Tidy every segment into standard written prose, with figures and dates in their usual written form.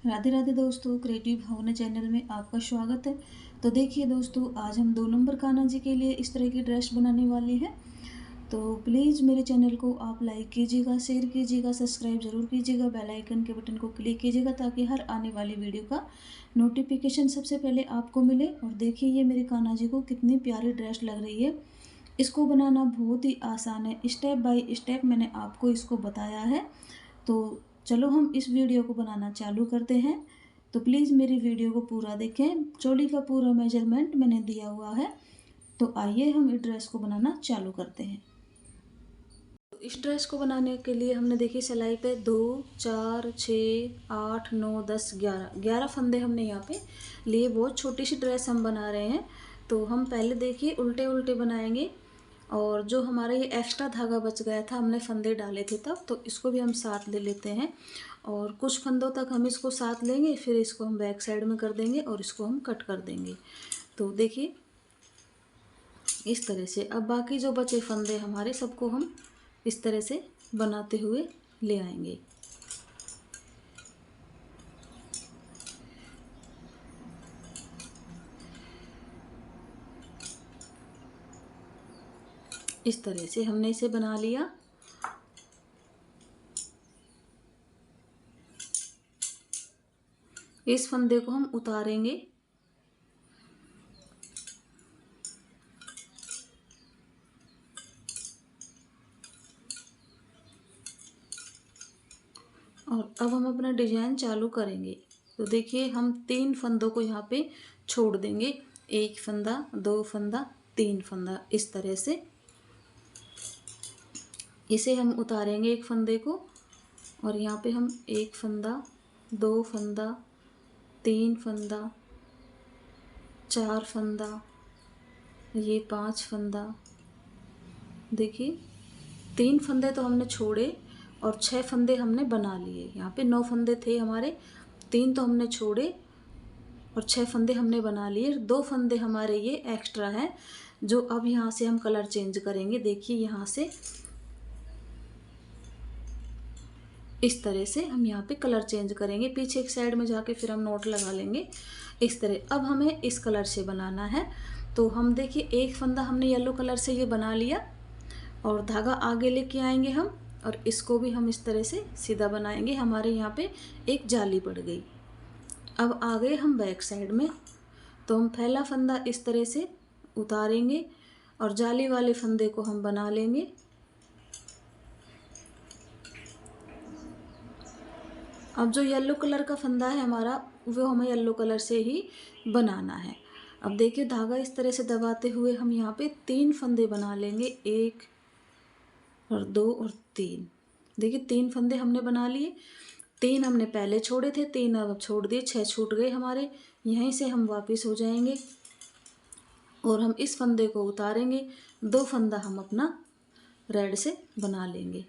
राधे राधे दोस्तों, क्रिएटिव भावना चैनल में आपका स्वागत है। तो देखिए दोस्तों, आज हम 2 नंबर कान्हा जी के लिए इस तरह की ड्रेस बनाने वाले हैं। तो प्लीज़ मेरे चैनल को आप लाइक कीजिएगा, शेयर कीजिएगा, सब्सक्राइब जरूर कीजिएगा, बेल आइकन के बटन को क्लिक कीजिएगा ताकि हर आने वाली वीडियो का नोटिफिकेशन सबसे पहले आपको मिले। और देखिए ये मेरे कान्हा जी को कितनी प्यारी ड्रेस लग रही है। इसको बनाना बहुत ही आसान है, स्टेप बाय स्टेप मैंने आपको इसको बताया है। तो चलो हम इस वीडियो को बनाना चालू करते हैं। तो प्लीज़ मेरी वीडियो को पूरा देखें, चोली का पूरा मेजरमेंट मैंने दिया हुआ है। तो आइए हम इस ड्रेस को बनाना चालू करते हैं। इस ड्रेस को बनाने के लिए हमने देखिए सिलाई पे 2, 4, 6, 8, 9, 10, 11 फंदे हमने यहाँ पे लिए। बहुत छोटी सी ड्रेस हम बना रहे हैं। तो हम पहले देखिए उल्टे उल्टे बनाएंगे। और जो हमारा ये एक्स्ट्रा धागा बच गया था, हमने फंदे डाले थे तब, तो इसको भी हम साथ ले लेते हैं। और कुछ फंदों तक हम इसको साथ लेंगे, फिर इसको हम बैक साइड में कर देंगे और इसको हम कट कर देंगे। तो देखिए इस तरह से अब बाकी जो बचे फंदे हमारे सबको हम इस तरह से बनाते हुए ले आएंगे। इस तरह से हमने इसे बना लिया। इस फंदे को हम उतारेंगे और अब हम अपना डिजाइन चालू करेंगे। तो देखिए हम 3 फंदों को यहाँ पे छोड़ देंगे, 1 फंदा, 2 फंदा, 3 फंदा, इस तरह से इसे हम उतारेंगे एक फंदे को। और यहाँ पे हम 1 फंदा, 2 फंदा, 3 फंदा, 4 फंदा, ये 5 फंदा। देखिए 3 फंदे तो हमने छोड़े और 6 फंदे हमने बना लिए। यहाँ पे 9 फंदे थे हमारे, 3 तो हमने छोड़े और 6 फंदे हमने बना लिए। 2 फंदे हमारे ये एक्स्ट्रा हैं जो अब यहाँ से हम कलर चेंज करेंगे। देखिए यहाँ से इस तरह से हम यहाँ पे कलर चेंज करेंगे। पीछे एक साइड में जाके फिर हम नोट लगा लेंगे इस तरह। अब हमें इस कलर से बनाना है। तो हम देखिए 1 फंदा हमने येलो कलर से ये बना लिया और धागा आगे लेके आएंगे हम, और इसको भी हम इस तरह से सीधा बनाएंगे। हमारे यहाँ पे एक जाली पड़ गई। अब आ गए हम बैक साइड में। तो हम पहला फंदा इस तरह से उतारेंगे और जाली वाले फंदे को हम बना लेंगे। अब जो येलो कलर का फंदा है हमारा, वो हमें येलो कलर से ही बनाना है। अब देखिए धागा इस तरह से दबाते हुए हम यहाँ पे 3 फंदे बना लेंगे, 1 और 2 और 3। देखिए 3 फंदे हमने बना लिए। 3 हमने पहले छोड़े थे, 3 अब छोड़ दिए, 6 छूट गए हमारे। यहीं से हम वापस हो जाएंगे और हम इस फंदे को उतारेंगे। 2 फंदा हम अपना रेड से बना लेंगे।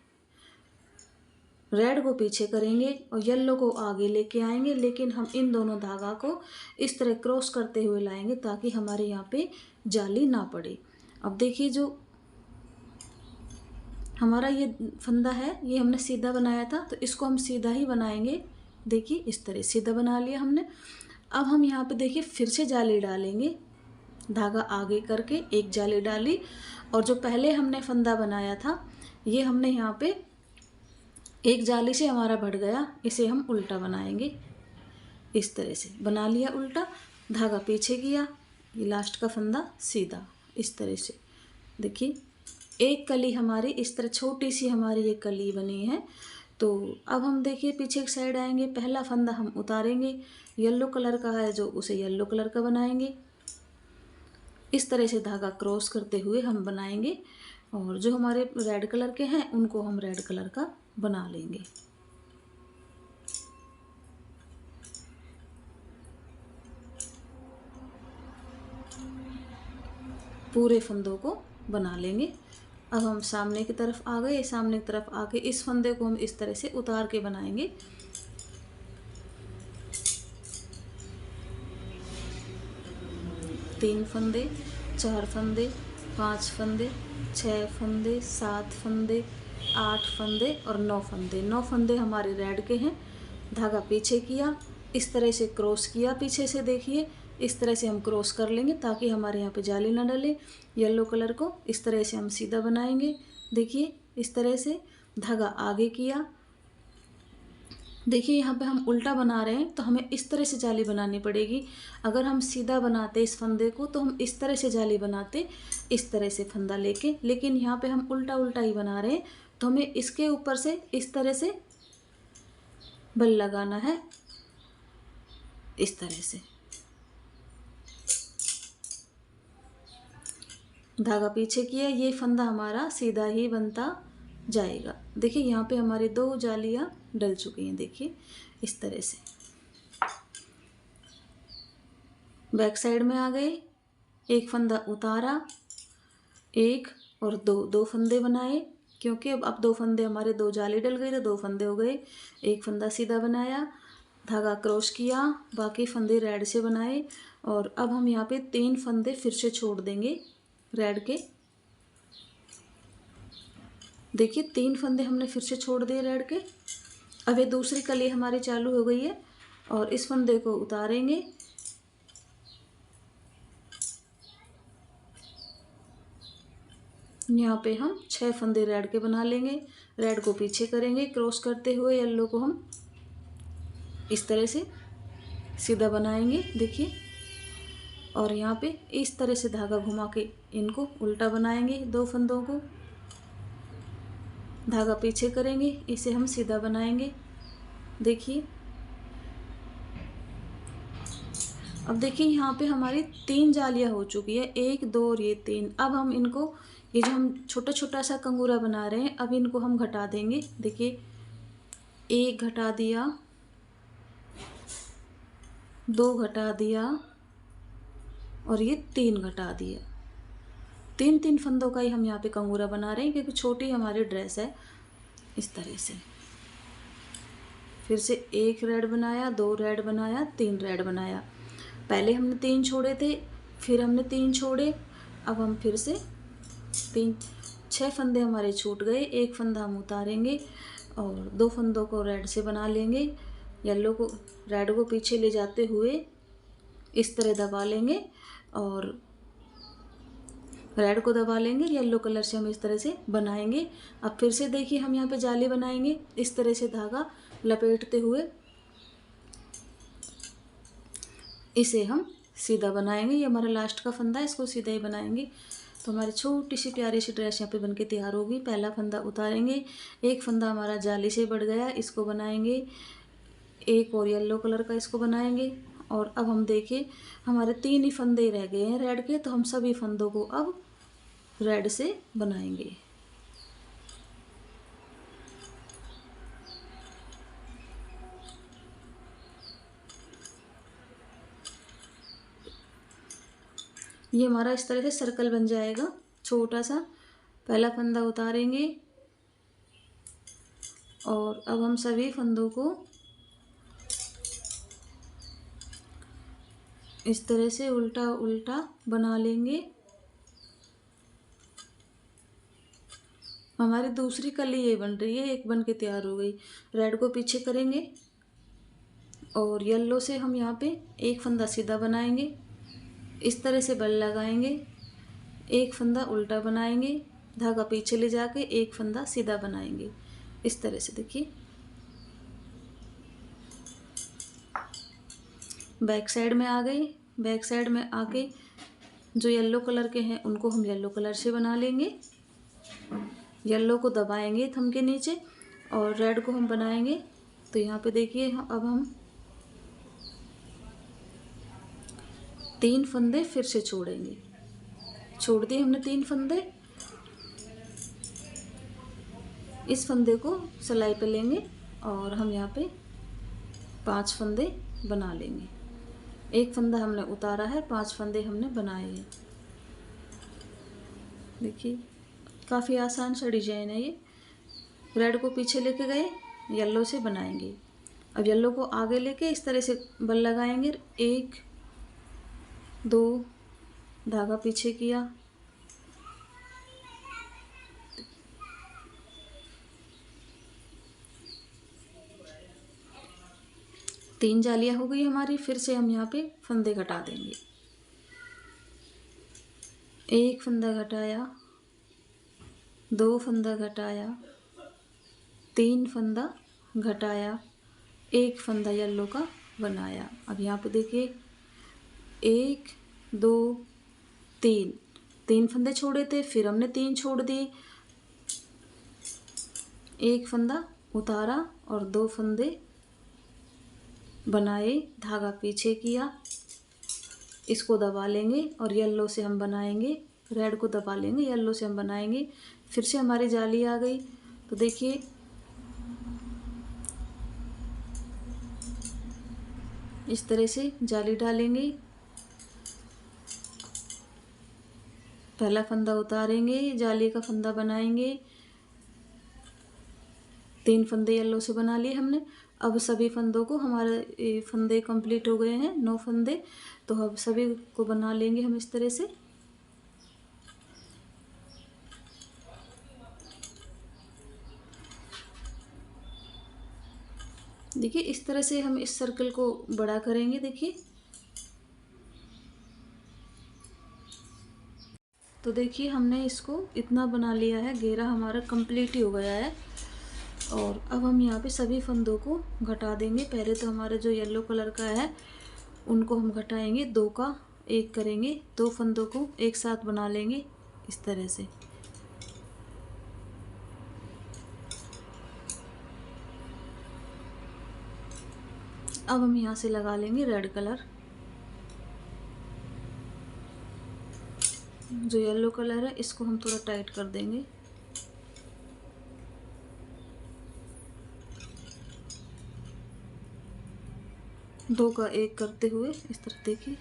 रेड को पीछे करेंगे और येलो को आगे लेके आएंगे, लेकिन हम इन दोनों धागा को इस तरह क्रॉस करते हुए लाएंगे ताकि हमारे यहाँ पे जाली ना पड़े। अब देखिए जो हमारा ये फंदा है ये हमने सीधा बनाया था, तो इसको हम सीधा ही बनाएंगे। देखिए इस तरह सीधा बना लिया हमने। अब हम यहाँ पे देखिए फिर से जाली डालेंगे, धागा आगे करके एक जाली डाली और जो पहले हमने फंदा बनाया था ये हमने यहाँ पे एक जाली से हमारा बढ़ गया, इसे हम उल्टा बनाएंगे। इस तरह से बना लिया उल्टा, धागा पीछे किया, ये लास्ट का फंदा सीधा इस तरह से। देखिए एक कली हमारी इस तरह छोटी सी हमारी ये कली बनी है। तो अब हम देखिए पीछे की साइड आएंगे, पहला फंदा हम उतारेंगे, येलो कलर का है जो उसे येलो कलर का बनाएंगे। इस तरह से धागा क्रॉस करते हुए हम बनाएंगे और जो हमारे रेड कलर के हैं उनको हम रेड कलर का बना लेंगे। पूरे फंदों को बना लेंगे। अब हम सामने की तरफ आ गए। सामने की तरफ आके इस फंदे को हम इस तरह से उतार के बनाएंगे। तीन फंदे, 4 फंदे, 5 फंदे, 6 फंदे, 7 फंदे, 8 फंदे और 9 फंदे। 9 फंदे हमारे रेड के हैं। धागा पीछे किया, इस तरह से क्रॉस किया पीछे से, देखिए इस तरह से हम क्रॉस कर लेंगे ताकि हमारे यहाँ पे जाली ना डले। येलो कलर को इस तरह से हम सीधा बनाएंगे। देखिए इस तरह से धागा आगे किया। देखिए यहाँ पे हम उल्टा बना रहे हैं तो हमें इस तरह से जाली बनानी पड़ेगी। अगर हम सीधा बनाते इस फंदे को तो हम इस तरह से जाली बनाते, इस तरह से फंदा लेके, लेकिन यहाँ पे हम उल्टा उल्टा ही बना रहे हैं तो हमें इसके ऊपर से इस तरह से बल लगाना है, इस तरह से। धागा पीछे किया, ये फंदा हमारा सीधा ही बनता जाएगा। देखिए यहाँ पे हमारी 2 जालियाँ डल चुकी हैं, देखिए इस तरह से। बैक साइड में आ गए, एक फंदा उतारा, 1 और 2 फंदे बनाए, क्योंकि अब 2 फंदे हमारे 2 जाली डल गई तो 2 फंदे हो गए। एक फंदा सीधा बनाया, धागा क्रॉस किया, बाकी फंदे रेड से बनाए और अब हम यहाँ पे 3 फंदे फिर से छोड़ देंगे रेड के। देखिए 3 फंदे हमने फिर से छोड़ दिए रेड के। अब ये दूसरी कली हमारी चालू हो गई है और इस फंदे को उतारेंगे, यहाँ पे हम 6 फंदे रेड के बना लेंगे। रेड को पीछे करेंगे क्रॉस करते हुए, येलो को हम इस तरह से सीधा बनाएंगे, देखिए। और यहाँ पे इस तरह से धागा घुमा के इनको उल्टा बनाएंगे, 2 फंदों को। धागा पीछे करेंगे, इसे हम सीधा बनाएंगे, देखिए। अब देखिए यहाँ पे हमारी 3 जालियाँ हो चुकी है, 1 2 और ये 3। अब हम इनको, ये जो हम छोटा छोटा सा कंगूरा बना रहे हैं, अब इनको हम घटा देंगे। देखिए 1 घटा दिया, 2 घटा दिया और ये 3 घटा दिया। 3 फंदों का ही हम यहाँ पे कंगूरा बना रहे हैं क्योंकि छोटी हमारी ड्रेस है, इस तरह से। फिर से 1 रेड बनाया, 2 रेड बनाया, 3 रेड बनाया। पहले हमने 3 छोड़े थे, फिर हमने 3 छोड़े, अब हम फिर से 6 फंदे हमारे छूट गए। 1 फंदा हम उतारेंगे और 2 फंदों को रेड से बना लेंगे। येलो को, रेड को पीछे ले जाते हुए इस तरह दबा लेंगे और रेड को दबा लेंगे, येलो कलर से हम इस तरह से बनाएंगे। अब फिर से देखिए हम यहाँ पे जाली बनाएंगे, इस तरह से धागा लपेटते हुए इसे हम सीधा बनाएंगे। ये हमारा लास्ट का फंदा है, इसको सीधा ही बनाएंगे तो हमारी छोटी सी प्यारी सी ड्रेस यहाँ पे बनके तैयार होगी। पहला फंदा उतारेंगे, 1 फंदा हमारा जाली से बढ़ गया, इसको बनाएंगे। 1 और येलो कलर का इसको बनाएंगे। और अब हम देखिए हमारे 3 ही फंदे रह गए हैं रेड के, तो हम सभी फंदों को अब रेड से बनाएंगे। ये हमारा इस तरह से सर्कल बन जाएगा छोटा सा। पहला फंदा उतारेंगे और अब हम सभी फंदों को इस तरह से उल्टा उल्टा बना लेंगे। हमारी दूसरी कली ये बन रही है, एक बन के तैयार हो गई। रेड को पीछे करेंगे और येलो से हम यहाँ पे 1 फंदा सीधा बनाएंगे, इस तरह से बल लगाएंगे, 1 फंदा उल्टा बनाएंगे, धागा पीछे ले जाके 1 फंदा सीधा बनाएंगे, इस तरह से। देखिए बैक साइड में आ गए। बैक साइड में आके जो येलो कलर के हैं उनको हम येलो कलर से बना लेंगे। येलो को दबाएंगे थंब के नीचे और रेड को हम बनाएंगे। तो यहाँ पे देखिए अब हम 3 फंदे फिर से छोड़ेंगे, छोड़ दिए हमने 3 फंदे। इस फंदे को सिलाई पे लेंगे और हम यहाँ पे 5 फंदे बना लेंगे। 1 फंदा हमने उतारा है, 5 फंदे हमने बनाए हैं। देखिए काफ़ी आसान सा डिजाइन है ये। रेड को पीछे लेके गए, येलो से बनाएंगे। अब येलो को आगे लेके इस तरह से बल लगाएंगे, 1 2, धागा पीछे किया, 3 जालियाँ हो गई हमारी। फिर से हम यहाँ पे फंदे घटा देंगे। एक फंदा घटाया, 2 फंदा घटाया, 3 फंदा घटाया, 1 फंदा येलो का बनाया। अब यहाँ पे देखिए 1 2 3 फंदे छोड़े थे, फिर हमने 3 छोड़ दिए, 1 फंदा उतारा और 2 फंदे बनाए, धागा पीछे किया, इसको दबा लेंगे और येलो से हम बनाएंगे, रेड को दबा लेंगे, येलो से हम बनाएंगे। फिर से हमारी जाली आ गई। तो देखिए इस तरह से जाली डालेंगे, पहला फंदा उतारेंगे, जाली का फंदा बनाएंगे, 3 फंदे येलो से बना लिए हमने। अब सभी फंदों को, हमारे फंदे कंप्लीट हो गए हैं 9 फंदे, तो अब सभी को बना लेंगे हम इस तरह से। देखिए इस तरह से हम इस सर्कल को बड़ा करेंगे। देखिए तो देखिए हमने इसको इतना बना लिया है, घेरा हमारा कंप्लीट ही हो गया है। और अब हम यहाँ पे सभी फंदों को घटा देंगे। पहले तो हमारे जो येलो कलर का है उनको हम घटाएंगे, 2 का 1 करेंगे, 2 फंदों को एक साथ बना लेंगे इस तरह से। अब हम यहाँ से लगा लेंगे रेड कलर। जो येलो कलर है इसको हम थोड़ा टाइट कर देंगे। दो का 1 करते हुए इस तरह देखिए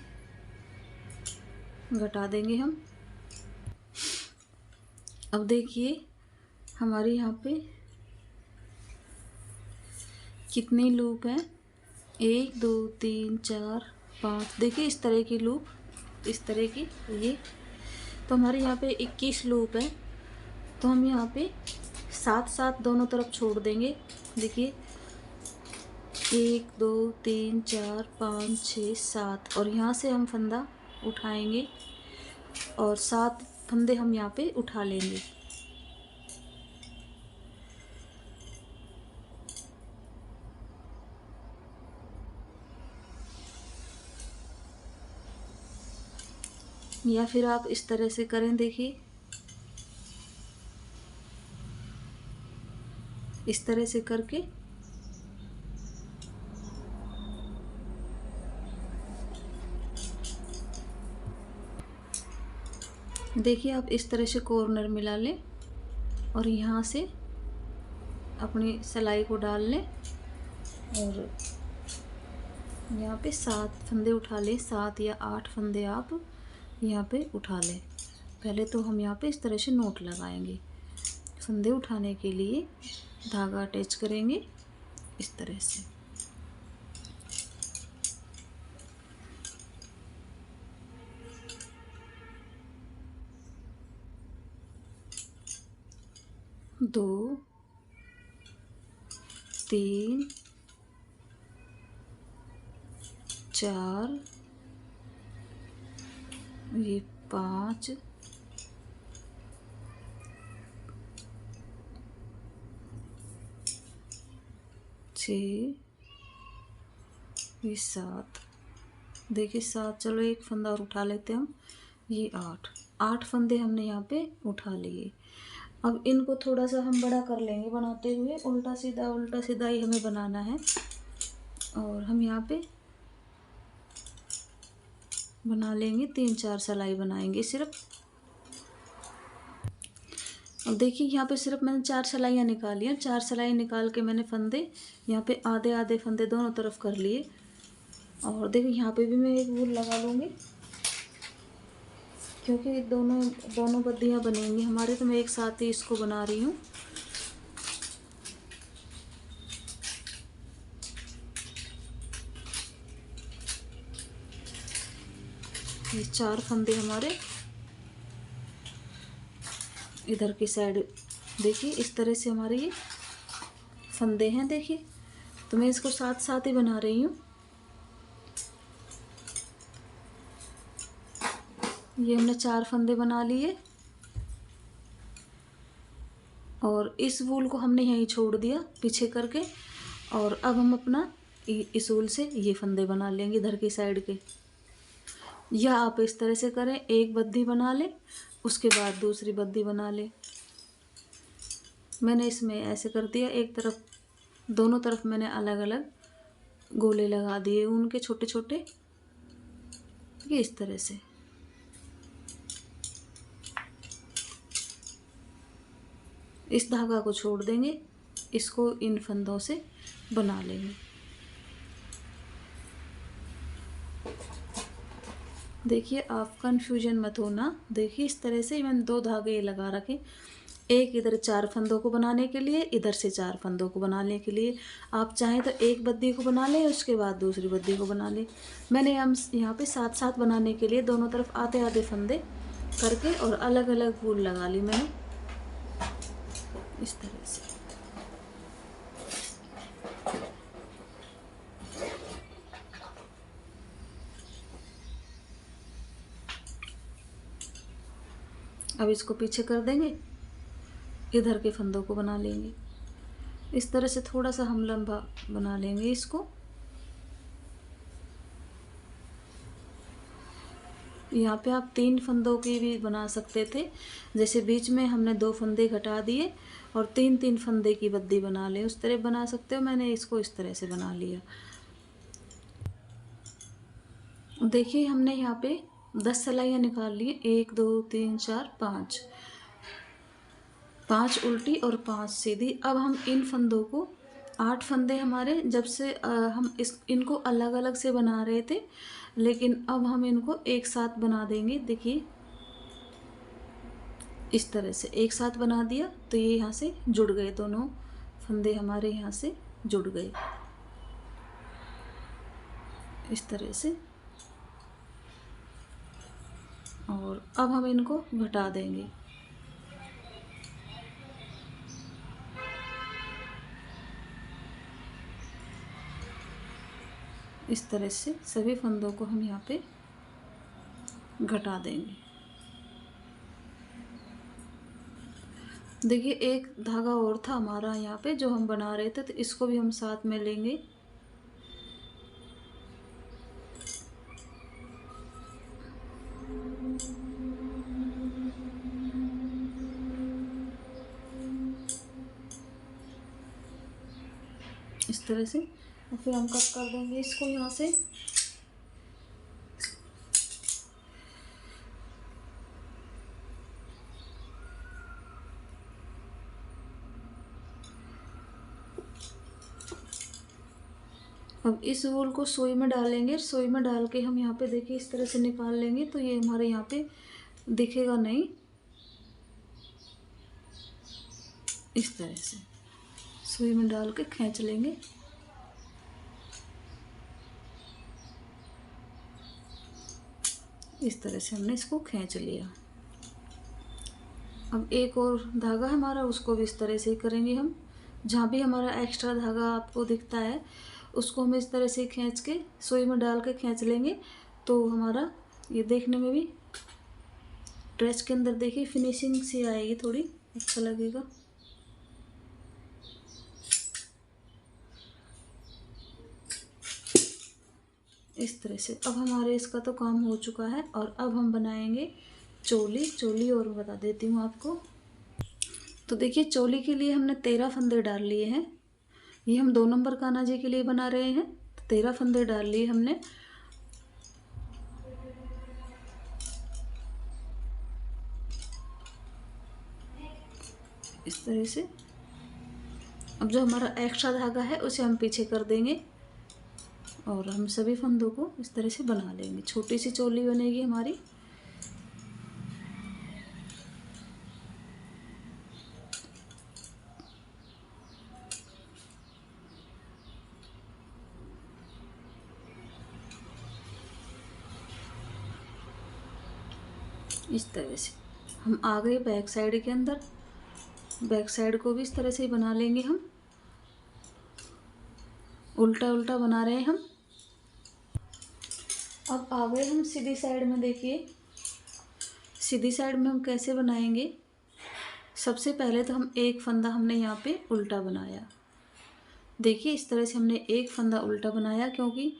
घटा देंगे हम। अब देखिए हमारे यहाँ पे कितनी लूप हैं, 1 2 3 4 5। देखिए इस तरह की लूप, इस तरह की ये, तो हमारे यहाँ पे 21 लूप है। तो हम यहाँ पे 7 दोनों तरफ छोड़ देंगे। देखिए 1 2 3 4 5 6 7, और यहाँ से हम फंदा उठाएंगे और 7 फंदे हम यहाँ पे उठा लेंगे। या फिर आप इस तरह से करें। देखिए इस तरह से करके देखिए आप इस तरह से कॉर्नर मिला लें और यहाँ से अपनी सिलाई को डाल लें और यहाँ पे 7 फंदे उठा लें, 7 या 8 फंदे आप यहाँ पे उठा लें। पहले तो हम यहाँ पे इस तरह से नोट लगाएंगे। फंदे उठाने के लिए धागा अटैच करेंगे इस तरह से। दो 3 4, ये 5 6, ये 7। देखिए 7, चलो एक फंदा और उठा लेते हैं हम, ये 8 फंदे हमने यहाँ पे उठा लिए। अब इनको थोड़ा सा हम बड़ा कर लेंगे बनाते हुए, उल्टा सीधा ही हमें बनाना है। और हम यहाँ पे बना लेंगे, 3-4 सिलाई बनाएंगे सिर्फ। अब देखिए यहाँ पे सिर्फ मैंने 4 सिलाइयाँ निकाली हैं। 4 सिलाई निकाल के मैंने फंदे यहाँ पे आधे आधे फंदे दोनों तरफ कर लिए। और देखिए यहाँ पे भी मैं एक वूल लगा लूँगी क्योंकि दोनों बद्दियाँ बनेंगी हमारे, तो मैं एक साथ ही इसको बना रही हूँ। ये 4 फंदे हमारे इधर की साइड, देखिए इस तरह से हमारे ये फंदे हैं। देखिए तो मैं इसको साथ साथ ही बना रही हूँ। ये हमने 4 फंदे बना लिए और इस वूल को हमने यहीं छोड़ दिया पीछे करके। और अब हम अपना इस वूल से ये फंदे बना लेंगे इधर की साइड के। या आप इस तरह से करें, एक बद्दी बना ले उसके बाद दूसरी बद्दी बना ले। मैंने इसमें ऐसे कर दिया, एक तरफ दोनों तरफ मैंने अलग अलग गोले लगा दिए उनके छोटे छोटे, ये इस तरह से। इस धागा को छोड़ देंगे, इसको इन फंदों से बना लेंगे। देखिए आप कंफ्यूजन मत होना। देखिए इस तरह से मैंने 2 धागे लगा रखे, एक इधर 4 फंदों को बनाने के लिए, इधर से 4 फंदों को बनाने के लिए। आप चाहें तो एक बद्दी को बना लें उसके बाद दूसरी बद्दी को बना लें। मैंने हम यहाँ पे साथ साथ बनाने के लिए दोनों तरफ आधे आधे फंदे करके और अलग अलग वूल लगा ली मैंने इस तरह से। अब इसको पीछे कर देंगे, इधर के फंदों को बना लेंगे इस तरह से। थोड़ा सा हम लंबा बना लेंगे इसको। यहाँ पे आप 3 फंदों की भी बना सकते थे, जैसे बीच में हमने 2 फंदे घटा दिए और 3-3 फंदे की बद्दी बना ले, उस तरह बना सकते हो। मैंने इसको इस तरह से बना लिया। देखिए हमने यहाँ पे 10 सिलाइयाँ निकाल ली, 1 2 3 4 5, 5 उल्टी और 5 सीधी। अब हम इन फंदों को 8 फंदे हमारे जब से हम इनको अलग अलग से बना रहे थे, लेकिन अब हम इनको एक साथ बना देंगे। देखिए इस तरह से एक साथ बना दिया तो ये यहाँ से जुड़ गए, दोनों फंदे हमारे यहाँ से जुड़ गए इस तरह से। और अब हम इनको घटा देंगे। इस तरह से सभी फंदों को हम यहाँ पे घटा देंगे। देखिए एक धागा और था हमारा यहाँ पे जो हम बना रहे थे, तो इसको भी हम साथ में लेंगे। इस तरह से और फिर हम कट कर देंगे इसको यहाँ से। अब इस वूल को सुई में डालेंगे, सुई में डाल के हम यहाँ पे देखिए इस तरह से निकाल लेंगे तो ये हमारे यहाँ पे दिखेगा नहीं। इस तरह से सुई में डाल के खींच लेंगे। इस तरह से हमने इसको खींच लिया। अब एक और धागा हमारा, उसको भी इस तरह से ही करेंगे हम। जहाँ भी हमारा एक्स्ट्रा धागा आपको दिखता है उसको हम इस तरह से खींच के सुई में डाल के खींच लेंगे, तो हमारा ये देखने में भी ड्रेस के अंदर देखिए फिनिशिंग सी आएगी, थोड़ी अच्छा लगेगा। इस तरह से अब हमारे इसका तो काम हो चुका है। और अब हम बनाएंगे चोली। चोली और बता देती हूँ आपको। तो देखिए चोली के लिए हमने 13 फंदे डाल लिए हैं। ये हम 2 नंबर कान्हा जी के लिए बना रहे हैं, तो 13 फंदे डाल लिए हमने। इस तरह से अब जो हमारा एक्स्ट्रा धागा है उसे हम पीछे कर देंगे और हम सभी फंदों को इस तरह से बना लेंगे। छोटी सी चोली बनेगी हमारी। इस तरह से हम आ गए बैक साइड के अंदर। बैक साइड को भी इस तरह से ही बना लेंगे हम। उल्टा उल्टा बना रहे हैं हम। अब आ गए हम सीधी साइड में। देखिए सीधी साइड में हम कैसे बनाएंगे, सबसे पहले तो हम एक फंदा हमने यहाँ पे उल्टा बनाया। देखिए इस तरह से हमने एक फंदा उल्टा बनाया, क्योंकि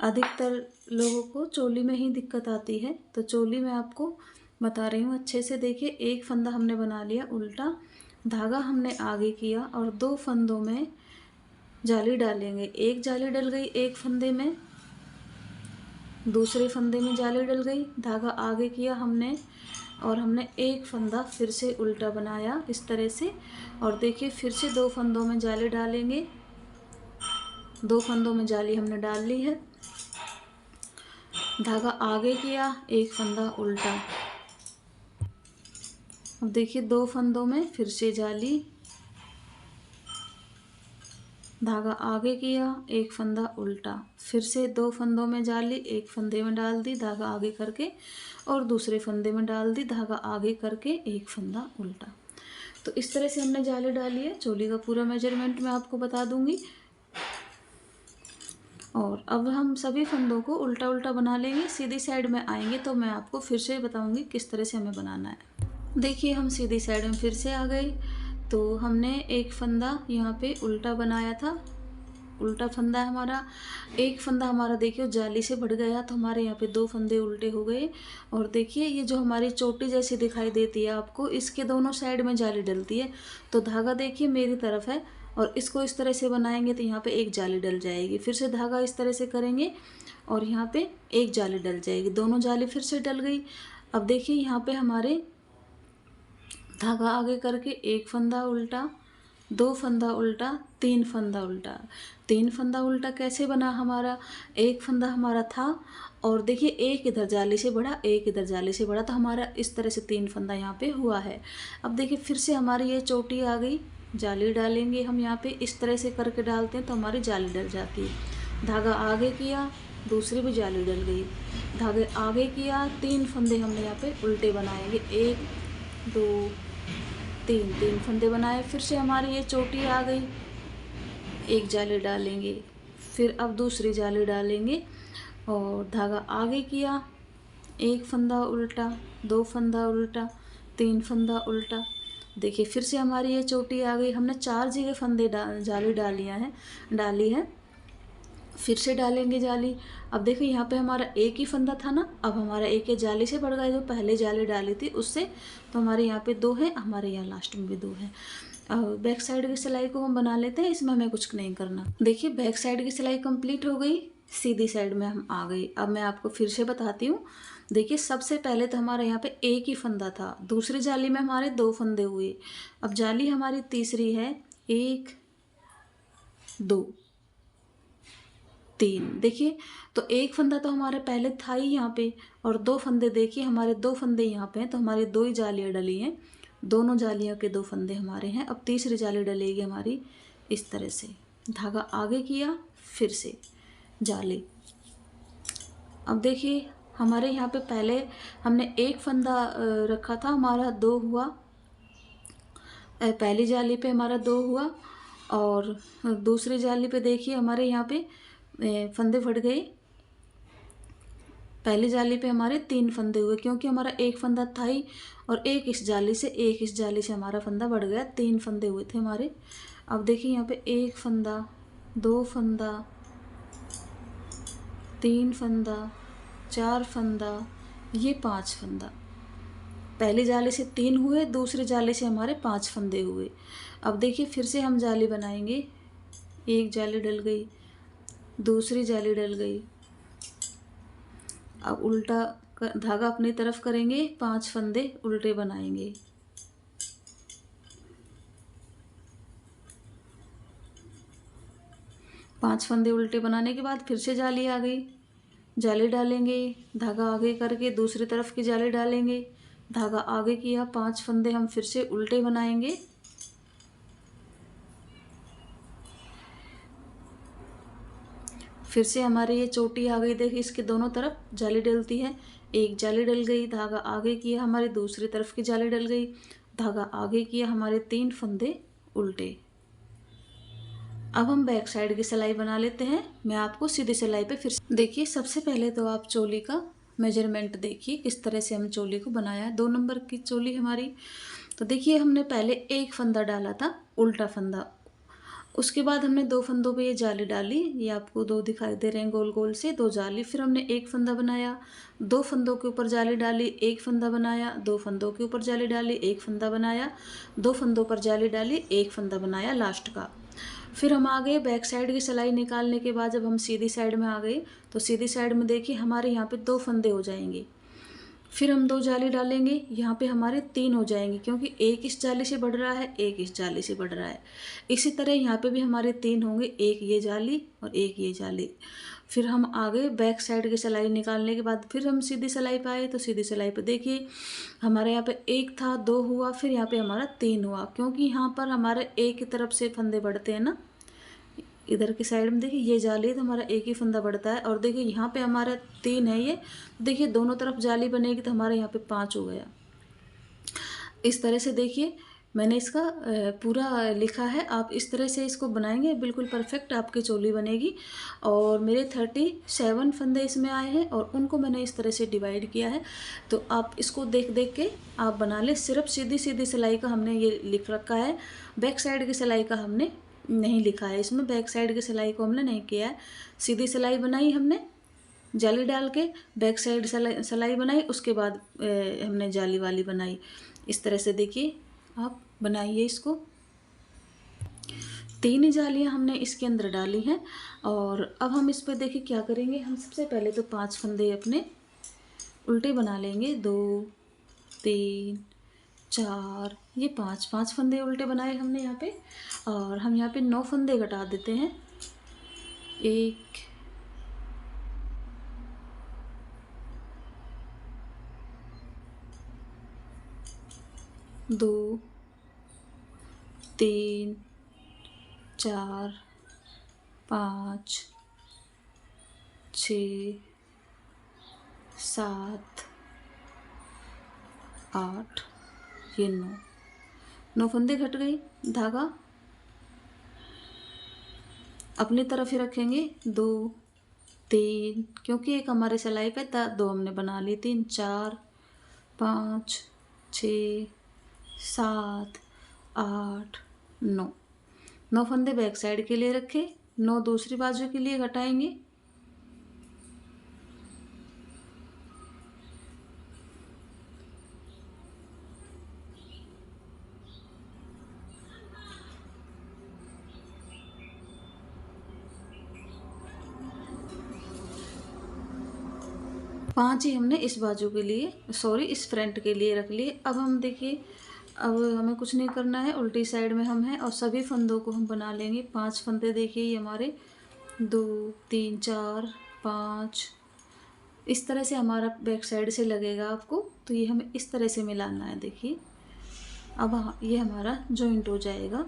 अधिकतर लोगों को चोली में ही दिक्कत आती है, तो चोली में आपको बता रही हूँ अच्छे से। देखिए एक फंदा हमने बना लिया उल्टा, धागा हमने आगे किया और 2 फंदों में जाली डालेंगे। एक जाली डल गई एक फंदे में, दूसरे फंदे में जाली डल गई, धागा आगे किया हमने और हमने एक फंदा फिर से उल्टा बनाया इस तरह से। और देखिए फिर से 2 फंदों में जाली डालेंगे। 2 फंदों में जाली हमने डाल ली है, धागा आगे किया, एक फंदा उल्टा। अब देखिए 2 फंदों में फिर से जाली, धागा आगे किया, एक फंदा उल्टा, फिर से 2 फंदों में जाली, एक फंदे में डाल दी, धागा आगे करके और दूसरे फंदे में डाल दी, धागा आगे करके एक फंदा उल्टा। तो इस तरह से हमने जाली डाली है। चोली का पूरा मेजरमेंट मैं आपको बता दूंगी। और अब हम सभी फंदों को उल्टा उल्टा बना लेंगे। सीधी साइड में आएंगे तो मैं आपको फिर से बताऊंगी किस तरह से हमें बनाना है। देखिए हम सीधी साइड में फिर से आ गए। तो हमने एक फंदा यहाँ पे उल्टा बनाया था, उल्टा फंदा है हमारा। एक फंदा हमारा देखिए जाली से बढ़ गया, तो हमारे यहाँ पे 2 फंदे उल्टे हो गए। और देखिए ये जो हमारी चोटी जैसी दिखाई देती है आपको, इसके दोनों साइड में जाली डलती है। तो धागा देखिए मेरी तरफ है और इसको इस तरह से बनाएंगे तो यहाँ पे एक जाली डल जाएगी। फिर से धागा इस तरह से करेंगे और यहाँ पे एक जाली डल जाएगी, दोनों जाली फिर से डल गई। अब देखिए यहाँ पे हमारे धागा आगे करके एक फंदा उल्टा, 2 फंदा उल्टा, 3 फंदा उल्टा। 3 फंदा उल्टा कैसे बना हमारा, एक फंदा हमारा था और देखिए एक इधर जाली से बढ़ा, एक इधर जाली से बढ़ा, तो हमारा इस तरह से 3 फंदा यहाँ पे हुआ है। अब देखिए फिर से हमारी ये चोटी आ गई, जाली डालेंगे हम यहाँ पे, इस तरह से करके डालते हैं तो हमारी जाली डल जाती है। धागा आगे किया, दूसरी भी जाली डल गई, धागे आगे किया, 3 फंदे हमने यहाँ पे उल्टे बनाएंगे, 1 2 3 फंदे बनाए। फिर से हमारी ये चोटी आ गई, एक जाली डालेंगे, फिर अब दूसरी जाली डालेंगे और धागा आगे किया, एक फंदा उल्टा, 2 फंदा उल्टा, 3 फंदा उल्टा। देखिए फिर से हमारी ये चोटी आ गई। हमने 4 जगह फंदे जाली डाली है। फिर से डालेंगे जाली। अब देखिए यहाँ पे हमारा एक ही फंदा था ना, अब हमारा एक ही जाली से बढ़ गया, जो पहले जाली डाली थी उससे, तो हमारे यहाँ पे 2 है, हमारे यहाँ लास्ट में भी 2 है। अब बैक साइड की सिलाई को हम बना लेते हैं, इसमें हमें कुछ नहीं करना। देखिए बैक साइड की सिलाई कंप्लीट हो गई, सीधी साइड में हम आ गई। अब मैं आपको फिर से बताती हूँ। देखिए सबसे पहले तो हमारे यहाँ पे एक ही फंदा था, दूसरी जाली में हमारे 2 फंदे हुए। अब जाली हमारी तीसरी है, 1 2 3। देखिए तो एक फंदा तो हमारे पहले था ही यहाँ पे और 2 फंदे, देखिए हमारे 2 फंदे यहाँ पे हैं, तो हमारे 2 ही जालियाँ डली हैं, दोनों जालियों के 2 फंदे हमारे हैं। अब तीसरी जाली डलेगी हमारी इस तरह से, धागा आगे किया, फिर से जाली। अब देखिए हमारे यहाँ पे पहले हमने एक फंदा रखा था, हमारा 2 हुआ, पहली जाली पे हमारा 2 हुआ और दूसरी जाली पे देखिए हमारे यहाँ पे फंदे फट गए। पहली जाली पे हमारे 3 फंदे हुए, क्योंकि हमारा एक फंदा था ही और एक इस जाली से हमारा फंदा बढ़ गया, 3 फंदे हुए थे हमारे। अब देखिए यहाँ पे 1 फंदा, 2 फंदा, 3 फंदा, 4 फंदा, ये 5 फंदा। पहली जाली से 3 हुए, दूसरी जाली से हमारे 5 फंदे हुए। अब देखिए फिर से हम जाली बनाएंगे, एक जाली डल गई, दूसरी जाली डल गई। अब उल्टा धागा अपनी तरफ करेंगे, 5 फंदे उल्टे बनाएंगे। पांच फंदे उल्टे बनाने के बाद फिर से जाली आ गई, जाली डालेंगे, धागा आगे करके दूसरी तरफ की जाली डालेंगे, धागा आगे किया, 5 फंदे हम फिर से उल्टे बनाएंगे। फिर से हमारी ये चोटी आ गई, देखिए इसके दोनों तरफ जाली डलती है, एक जाली डल गई, धागा आगे किया, हमारी दूसरी तरफ की जाली डल गई, धागा आगे किया, हमारे 3 फंदे उल्टे। अब हम बैक साइड की सिलाई बना लेते हैं। मैं आपको सीधी सिलाई पे फिर देखिए सबसे पहले तो आप चोली का मेजरमेंट देखिए किस तरह से हम चोली को बनाया है। 2 नंबर की चोली हमारी। तो देखिए हमने पहले एक फंदा डाला था, उल्टा फंदा। उसके बाद हमने 2 फंदों पे ये जाली डाली, ये आपको 2 दिखाई दे रहे हैं गोल गोल से, 2 जाली। फिर हमने एक फंदा बनाया, 2 फंदों के ऊपर जाली डाली, एक फंदा बनाया, 2 फंदों के ऊपर जाली डाली, एक फंदा बनाया, 2 फंदों पर जाली डाली, एक फंदा बनाया लास्ट का। फिर हम आ गए बैक साइड की सिलाई निकालने के बाद जब हम सीधी साइड में आ गए तो सीधी साइड में देखिए हमारे यहाँ पे 2 फंदे हो जाएंगे। फिर हम 2 जाली डालेंगे, यहाँ पे हमारे 3 हो जाएंगे क्योंकि एक इस जाली से बढ़ रहा है, एक इस जाली से बढ़ रहा है। इसी तरह यहाँ पे भी हमारे 3 होंगे, एक ये जाली और एक ये जाली। फिर हम आगे बैक साइड की सिलाई निकालने के बाद फिर हम सीधी सिलाई पे आए तो सीधी सिलाई पे देखिए हमारे यहाँ पे 1 था, 2 हुआ, फिर यहाँ पे हमारा 3 हुआ क्योंकि यहाँ पर हमारे एक ही तरफ से फंदे बढ़ते हैं ना। इधर की साइड में देखिए ये जाली है तो हमारा एक ही फंदा बढ़ता है, और देखिए यहाँ पे हमारा 3 है ये, देखिए दोनों तरफ जाली बनेगी तो हमारे यहाँ पे 5 हो गया। इस तरह से देखिए मैंने इसका पूरा लिखा है, आप इस तरह से इसको बनाएंगे बिल्कुल परफेक्ट आपकी चोली बनेगी। और मेरे 37 फंदे इसमें आए हैं और उनको मैंने इस तरह से डिवाइड किया है, तो आप इसको देख देख के आप बना लें। सिर्फ सीधी सीधी सिलाई का हमने ये लिख रखा है, बैक साइड की सिलाई का हमने नहीं लिखा है, इसमें बैक साइड की सिलाई को हमने नहीं किया है। सीधी सिलाई बनाई हमने जाली डाल के, बैक साइड सिलाई बनाई, उसके बाद हमने जाली वाली बनाई। इस तरह से देखिए आप बनाइए इसको। 3 जालियां हमने इसके अंदर डाली हैं और अब हम इस पर देखिए क्या करेंगे। हम सबसे पहले तो 5 फंदे अपने उल्टे बना लेंगे, 2 3 4, ये 5 फंदे उल्टे बनाए हमने यहाँ पे। और हम यहाँ पे 9 फंदे घटा देते हैं, 1 2 3 4 5 6 7 8, ये 9 फंदे घट गई। धागा अपनी तरफ ही रखेंगे, 2 3, क्योंकि एक हमारे सिलाई पे था, 2 हमने बना ली, 3 4 5 6 7 8 9 फंदे बैक साइड के लिए रखे, 9 दूसरी बाजू के लिए घटाएंगे। पांच ही हमने इस बाजू के लिए, सॉरी इस फ्रंट के लिए रख लिए। अब हम देखिए अब हमें कुछ नहीं करना है, उल्टी साइड में हम हैं और सभी फंदों को हम बना लेंगे। 5 फंदे देखिए ये हमारे 2 3 4 5, इस तरह से हमारा बैक साइड से लगेगा आपको, तो ये हमें इस तरह से मिलाना है। देखिए अब ये हमारा जॉइंट हो जाएगा।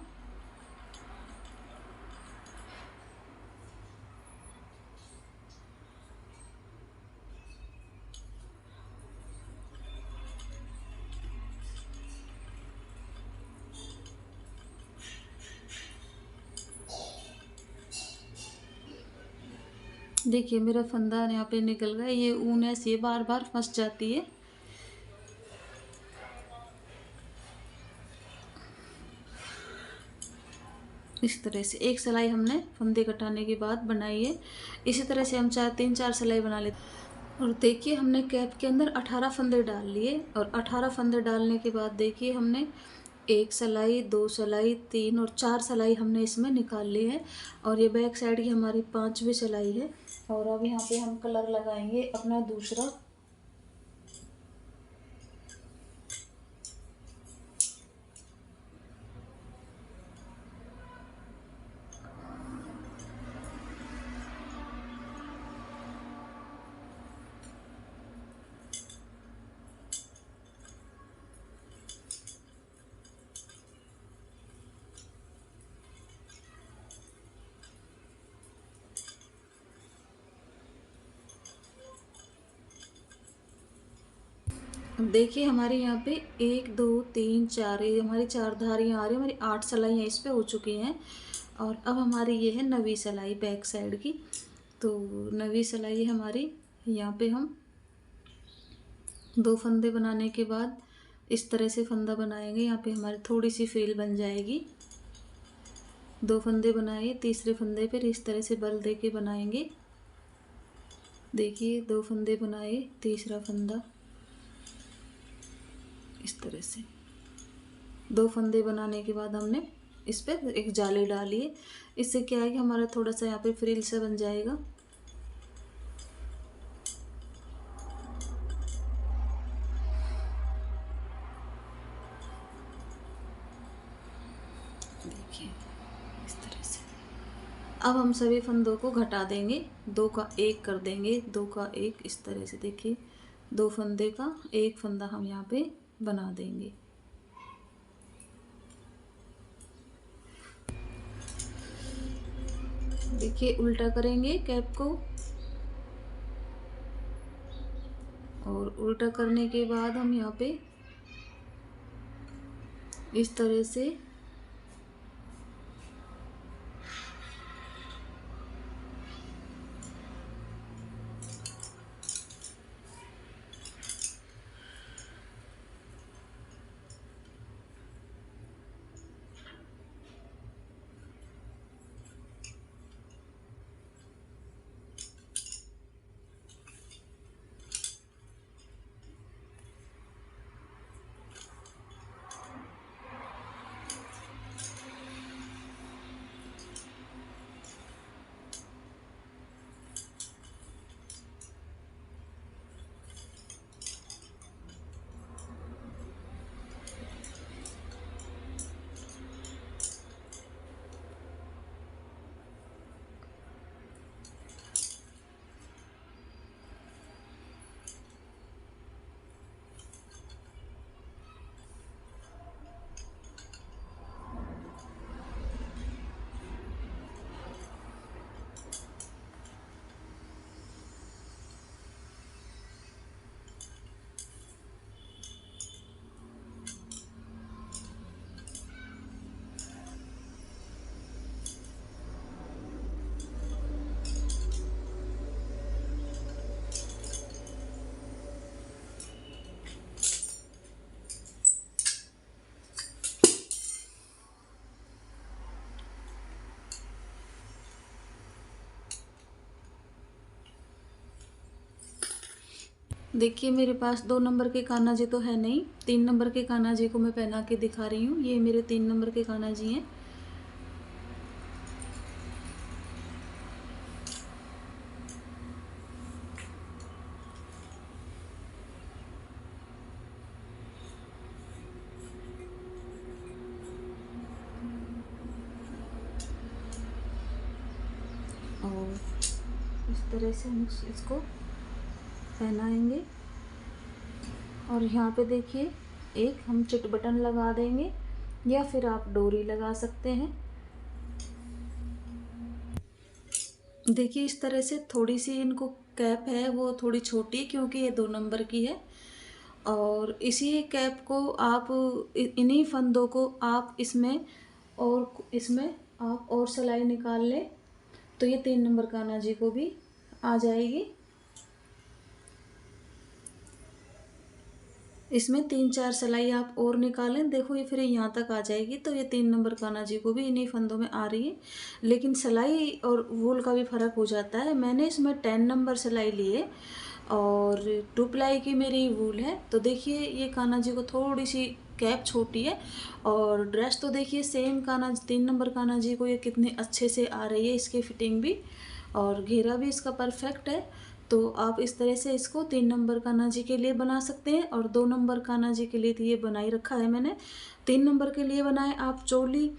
देखिए मेरा फंदा यहाँ पे निकल गया, ये ऊन ऐसी बार बार फंस जाती है। इस तरह से एक सिलाई हमने फंदे कटाने के बाद बनाई है। इसी तरह से हम 3-4 सिलाई बना लेते। और देखिए हमने कैप के अंदर 18 फंदे डाल लिए और 18 फंदे डालने के बाद देखिए हमने 1 सिलाई 2 सिलाई 3 और 4 सिलाई हमने इसमें निकाल ली है। और ये बैक साइड की हमारी 5वीं सिलाई है। और अब यहाँ पे हम कलर लगाएंगे अपना दूसरा। देखिए हमारे यहाँ पे 1 2 3 4, ये हमारी 4 धारियाँ आ रही हैं, हमारी 8 सिलाइयाँ इस पे हो चुकी हैं। और अब हमारी ये है 9वीं सिलाई बैक साइड की। तो 9वीं सिलाई हमारी यहाँ पे हम 2 फंदे बनाने के बाद इस तरह से फंदा बनाएंगे। यहाँ पे हमारी थोड़ी सी फ्रिल बन जाएगी। 2 फंदे बनाए, तीसरे फंदे पर इस तरह से बल दे के बनाएंगे। देखिए 2 फंदे बनाए, तीसरा फंदा इस तरह से 2 फंदे बनाने के बाद हमने इस पर एक जाली डाली है। इससे क्या है कि हमारा थोड़ा सा यहाँ पे फ्रिल सा बन जाएगा। देखिए इस तरह से। अब हम सभी फंदों को घटा देंगे, 2 का 1 कर देंगे, 2 का 1 इस तरह से। देखिए 2 फंदे का 1 फंदा हम यहाँ पे बना देंगे। देखिए उल्टा करेंगे कैप को, और उल्टा करने के बाद हम यहाँ पे इस तरह से देखिए मेरे पास 2 नंबर के कान्हा जी तो है नहीं, 3 नंबर के कान्हा जी को मैं पहना के दिखा रही हूँ। ये मेरे 3 नंबर के कान्हा जी हैं। और इस तरह से हम इसको पहनाएंगे। और यहाँ पे देखिए एक हम चिट बटन लगा देंगे, या फिर आप डोरी लगा सकते हैं। देखिए इस तरह से थोड़ी सी इनको कैप है वो थोड़ी छोटी, क्योंकि ये 2 नंबर की है। और इसी कैप को आप इन्हीं फंदों को आप इसमें आप और सिलाई निकाल लें, तो ये 3 नंबर कान्हा जी को भी आ जाएगी। इसमें 3-4 सिलाई आप और निकालें, देखो ये फिर यहाँ तक आ जाएगी। तो ये 3 नंबर कान्हा जी को भी इन्हीं फंदों में आ रही है। लेकिन सिलाई और वूल का भी फ़र्क हो जाता है। मैंने इसमें 10 नंबर सिलाई ली है और 2 प्लाई की मेरी वूल है। तो देखिए ये कान्हा जी को थोड़ी सी कैप छोटी है, और ड्रेस तो देखिए सेम 3 नंबर कान्हा जी को ये कितने अच्छे से आ रही है, इसकी फिटिंग भी और घेरा भी इसका परफेक्ट है। तो आप इस तरह से इसको 3 नंबर कान्हा जी के लिए बना सकते हैं। और 2 नंबर कान्हा जी के लिए तो ये बना ही रखा है मैंने। 3 नंबर के लिए बनाए आप चोली,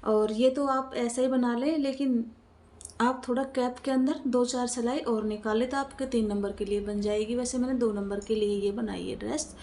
और ये तो आप ऐसा ही बना लें, लेकिन आप थोड़ा कैप के अंदर 2-4 सिलाई और निकालें तो आपके 3 नंबर के लिए बन जाएगी। वैसे मैंने 2 नंबर के लिए ये बनाई है ड्रेस।